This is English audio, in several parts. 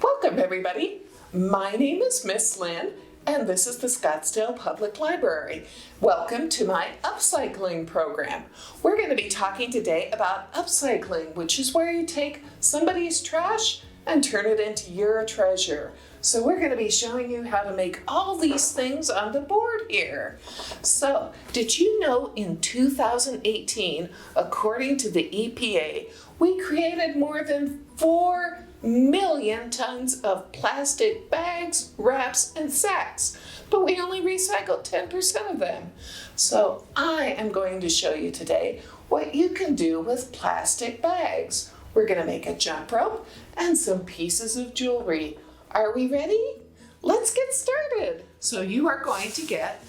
Welcome everybody. My name is Miss Lynn and this is the Scottsdale Public Library. Welcome to my upcycling program. We're going to be talking today about upcycling, which is where you take somebody's trash and turn it into your treasure. So we're going to be showing you how to make all these things on the board here. So, did you know in 2018, according to the EPA, we created more than 4 million tons of plastic bags, wraps, and sacks, but we only recycled 10% of them. So I am going to show you today what you can do with plastic bags. We're going to make a jump rope and some pieces of jewelry. Are we ready? Let's get started. So you are going to get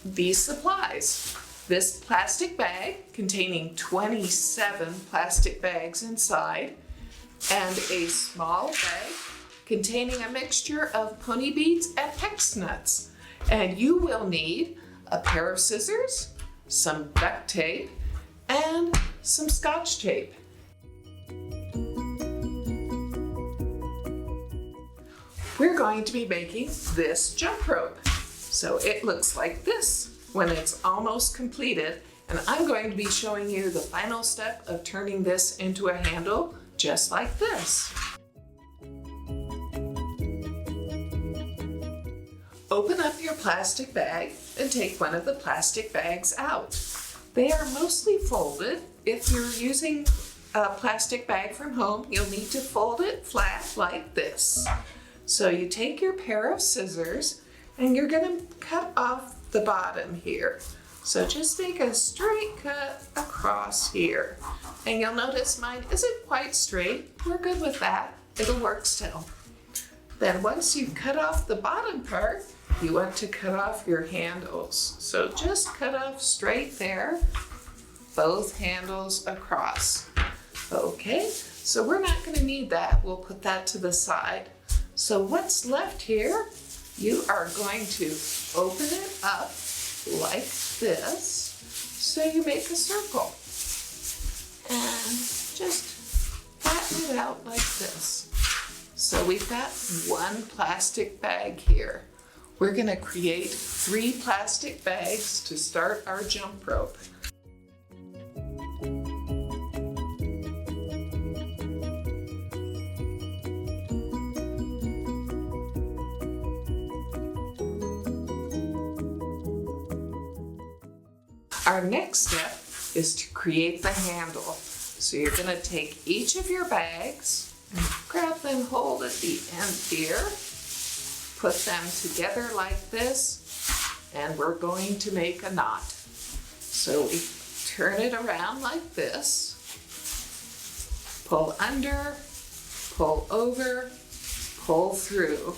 these supplies. This plastic bag containing 27 plastic bags inside, and a small bag containing a mixture of pony beads and hex nuts. And you will need a pair of scissors, some duct tape, and some scotch tape. We're going to be making this jump rope. So it looks like this when it's almost completed, and I'm going to be showing you the final step of turning this into a handle just like this. Open up your plastic bag and take one of the plastic bags out. They are mostly folded. If you're using a plastic bag from home, you'll need to fold it flat like this. So you take your pair of scissors and you're going to cut off the bottom here. So just make a straight cut across here. And you'll notice mine isn't quite straight. We're good with that. It'll work still. Then once you've cut off the bottom part, you want to cut off your handles. So just cut off straight there, both handles across. Okay, so we're not going to need that. We'll put that to the side. So what's left here, you are going to open it up like this, so you make a circle. And just flatten it out like this. So we've got one plastic bag here. We're going to create 3 plastic bags to start our jump rope. Our next step is to create the handle. So you're going to take each of your bags and grab them hold at the end here, put them together like this, and we're going to make a knot. So we turn it around like this, pull under, pull over, pull through,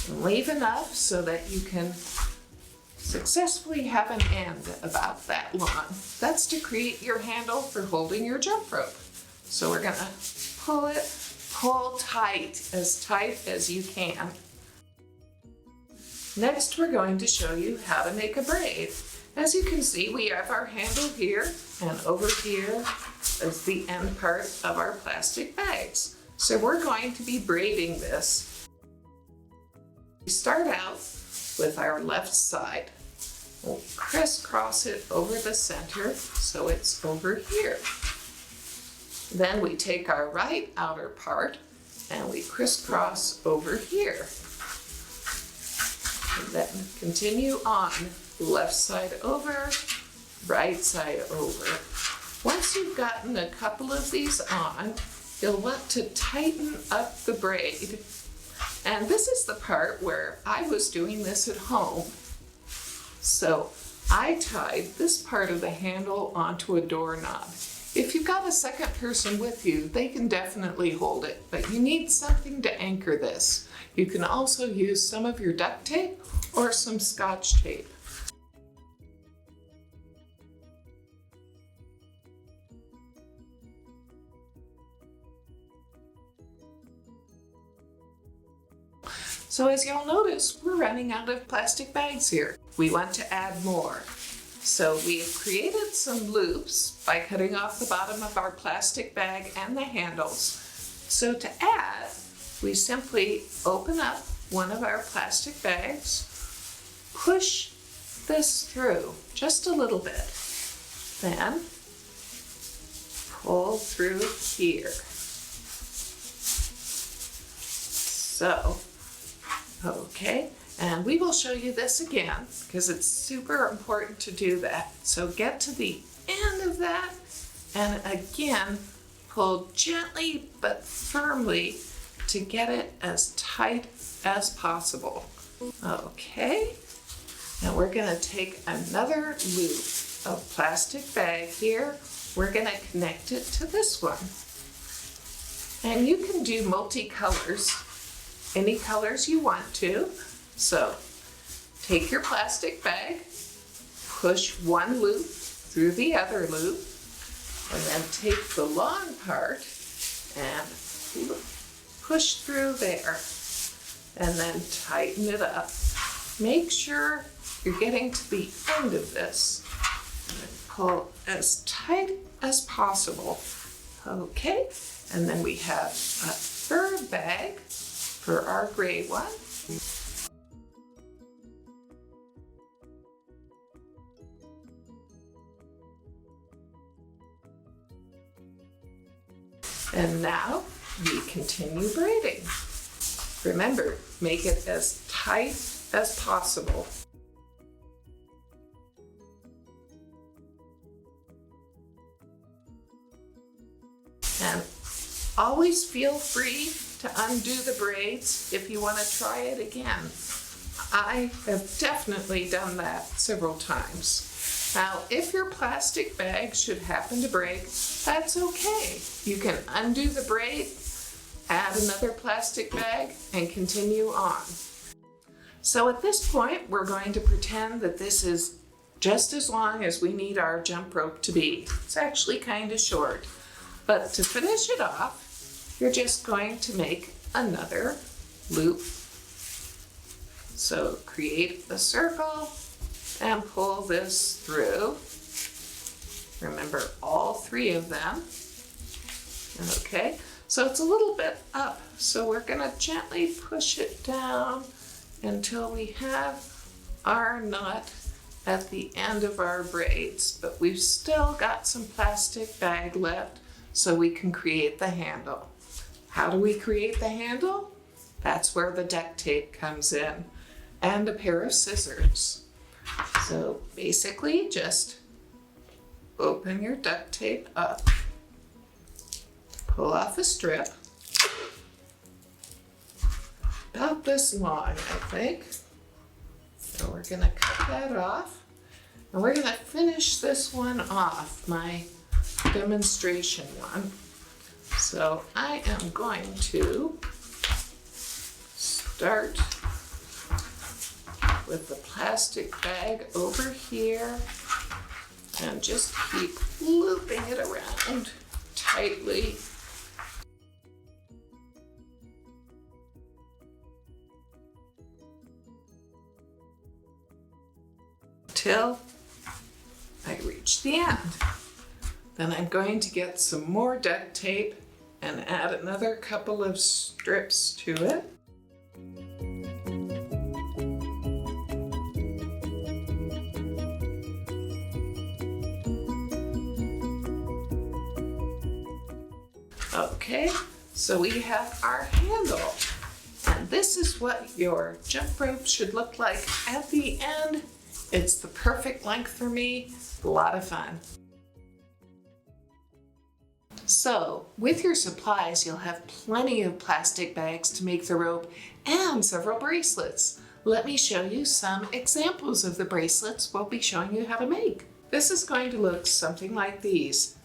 and leave enough so that you can successfully have an end about that long. That's to create your handle for holding your jump rope. So we're gonna pull tight as you can. Next, we're going to show you how to make a braid. As you can see, we have our handle here, and over here is the end part of our plastic bags. So we're going to be braiding this. We start out with our left side. We'll crisscross it over the center so it's over here. Then we take our right outer part and we crisscross over here. And then continue on, left side over, right side over. Once you've gotten a couple of these on, you'll want to tighten up the braid. And this is the part where I was doing this at home. So I tied this part of the handle onto a doorknob. If you've got a second person with you, they can definitely hold it, but you need something to anchor this. You can also use some of your duct tape or some scotch tape. So as you'll notice, we're running out of plastic bags here. We want to add more. So we've created some loops by cutting off the bottom of our plastic bag and the handles. So to add, we simply open up one of our plastic bags, push this through just a little bit, then pull through here. So, okay, and we will show you this again because it's super important to do that. So get to the end of that and again, pull gently but firmly to get it as tight as possible. Okay, now we're gonna take another loop of plastic bag here. We're gonna connect it to this one. And you can do multi-colors, any colors you want to. So take your plastic bag, push one loop through the other loop, and then take the long part and push through there, and then tighten it up. Make sure you're getting to the end of this. Pull as tight as possible. Okay, and then we have a third bag for our gray one. And now we continue braiding. Remember, make it as tight as possible. And always feel free to undo the braids if you want to try it again. I have definitely done that several times. Now, if your plastic bag should happen to break, that's okay. You can undo the braid, add another plastic bag, and continue on. So at this point, we're going to pretend that this is just as long as we need our jump rope to be. It's actually kind of short. But to finish it off, you're just going to make another loop. So create a circle and pull this through. Remember all three of them. Okay, so it's a little bit up, so we're gonna gently push it down until we have our knot at the end of our braids, but we've still got some plastic bag left so we can create the handle. How do we create the handle? That's where the duct tape comes in, and a pair of scissors. So basically just open your duct tape up, pull off a strip, about this long, I think. So we're gonna cut that off, and we're gonna finish this one off, my demonstration one. So I am going to start with the plastic bag over here and just keep looping it around tightly. Till I reach the end. Then I'm going to get some more duct tape and add another couple of strips to it. Okay, so we have our handle, and this is what your jump rope should look like at the end. It's the perfect length for me, a lot of fun. So, with your supplies, you'll have plenty of plastic bags to make the rope and several bracelets. Let me show you some examples of the bracelets we'll be showing you how to make. This is going to look something like these.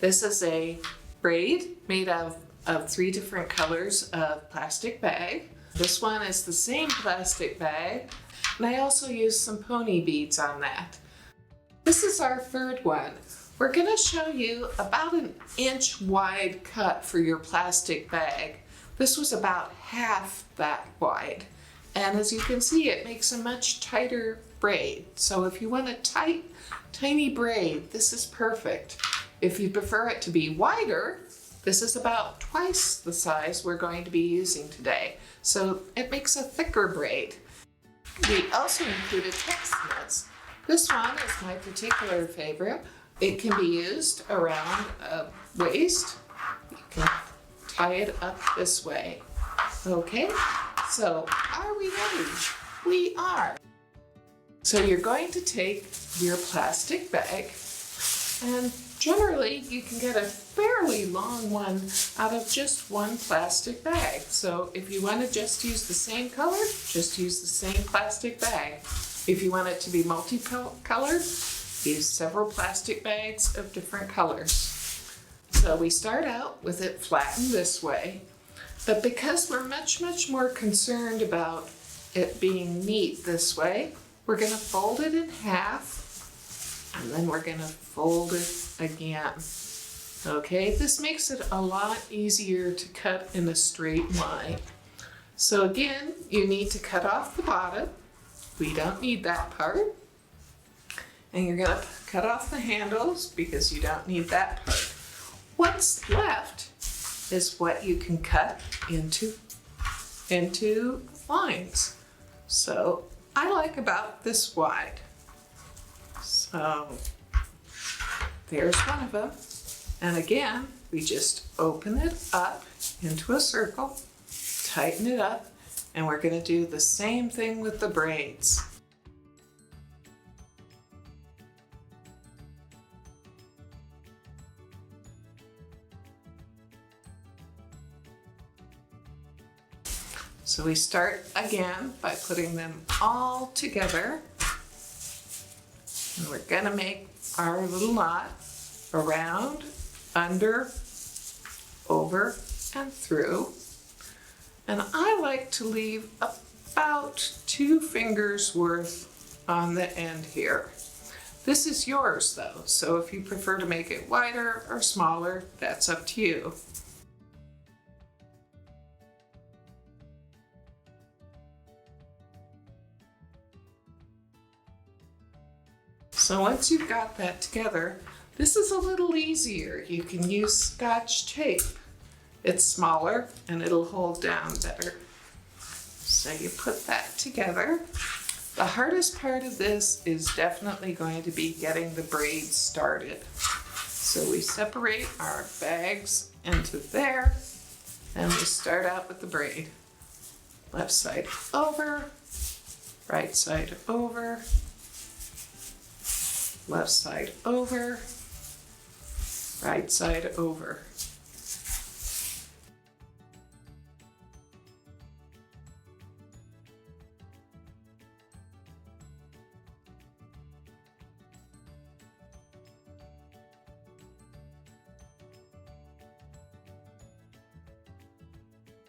This is a braid made of 3 different colors of plastic bag. This one is the same plastic bag, and I also used some pony beads on that. This is our third one. We're going to show you about an inch wide cut for your plastic bag. This was about half that wide. And as you can see, it makes a much tighter braid. So if you want a tiny braid, this is perfect. If you prefer it to be wider, This is about twice the size we're going to be using today, so it makes a thicker braid. We also included text nuts. This one is my particular favorite. It can be used around a waist. You can tie it up this way. Okay, so are we ready? We are. So you're going to take your plastic bag, and generally you can get a fairly long one out of just one plastic bag. So if you want to just use the same color, just use the same plastic bag. If you want it to be multicolored, use several plastic bags of different colors. So we start out with it flattened this way, but because we're much more concerned about it being neat this way, we're going to fold it in half, and then we're going to fold it again. Okay, this makes it a lot easier to cut in a straight line. So again, you need to cut off the bottom. We don't need that part. And you're going to cut off the handles because you don't need that part. What's left is what you can cut into lines. So I like about this wide. So there's one of them. And again, we just open it up into a circle, tighten it up, and we're going to do the same thing with the braids. So we start again by putting them all together. And we're going to make our little knot around, under, over, and through. And I like to leave about 2 fingers worth on the end here. This is yours though, so if you prefer to make it wider or smaller, that's up to you. So once you've got that together, this is a little easier. You can use Scotch tape. It's smaller and it'll hold down better. So you put that together. The hardest part of this is definitely going to be getting the braids started. So we separate our bags into there, and we start out with the braid. Left side over, right side over, left side over, right side over.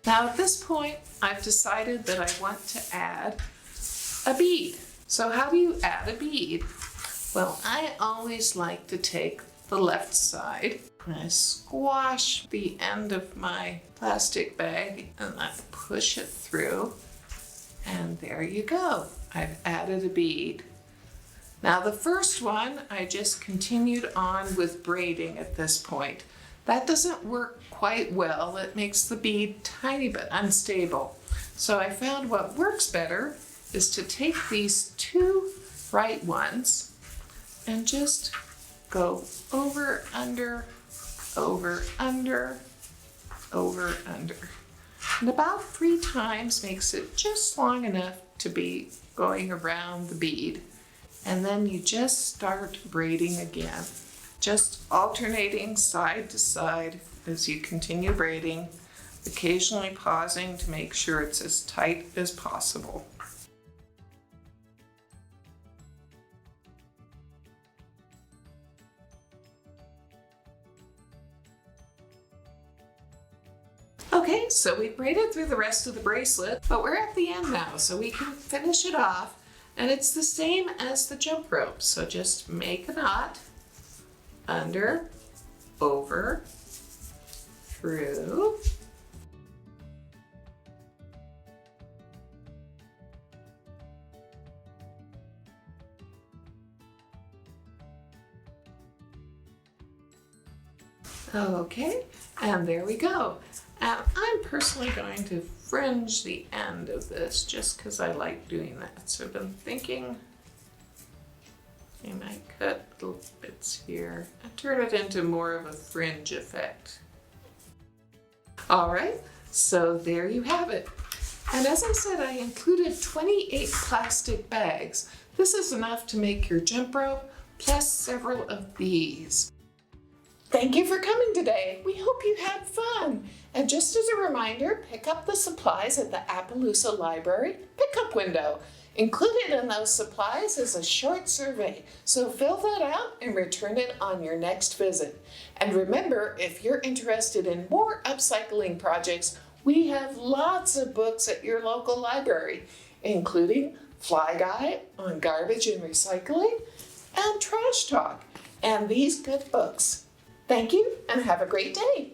Now at this point, I've decided that I want to add a bead. So how do you add a bead? Well, I always like to take the left side and I squash the end of my plastic bag and I push it through, and there you go. I've added a bead. Now the first one, I just continued on with braiding at this point. That doesn't work quite well. It makes the bead tiny bit unstable. So I found what works better is to take these 2 right ones and just go over, under, over, under, over, under. And about 3 times makes it just long enough to be going around the bead. And then you just start braiding again. Just alternating side to side as you continue braiding, occasionally pausing to make sure it's as tight as possible. Okay, so we braided through the rest of the bracelet, but we're at the end now, so we can finish it off. And it's the same as the jump rope, so just make a knot, under, over, through, Okay, and there we go. And I'm personally going to fringe the end of this just because I like doing that. So I've been thinking I might cut little bits here and turn it into more of a fringe effect. All right, so there you have it. And as I said, I included 28 plastic bags. This is enough to make your jump rope, plus several of these. Thank you for coming today. We hope you had fun. And just as a reminder, pick up the supplies at the Appaloosa Library pickup window. Included in those supplies is a short survey, so fill that out and return it on your next visit. And remember, if you're interested in more upcycling projects, we have lots of books at your local library, including Fly Guide on Garbage and Recycling and Trash Talk, and these good books. Thank you and have a great day.